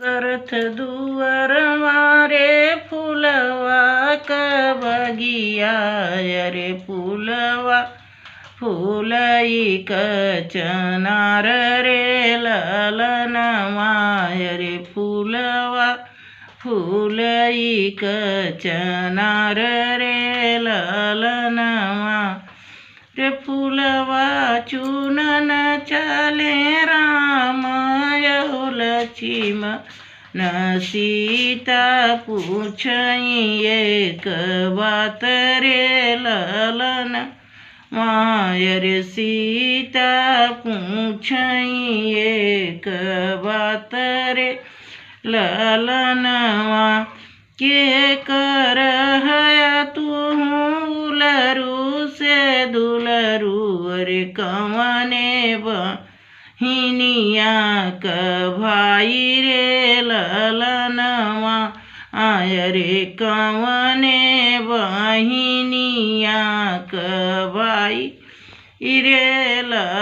सरथ दुवर मारे फुलवा बगिया रे फुलवा फुलई कचनार रे ललन माय रे फुलवा फुलई कचनार रे ललन रे फुलवा चूनन चले राम लक्ष्मण न सीता पूछई एक बात रे ललन माय रे सीता पूछई एक बात रे ललन के कर है तू उलरू से दुलरू रे कवने हिनिया क भाई रे ललनवा आय रे कवने बहिनिया क भाई रे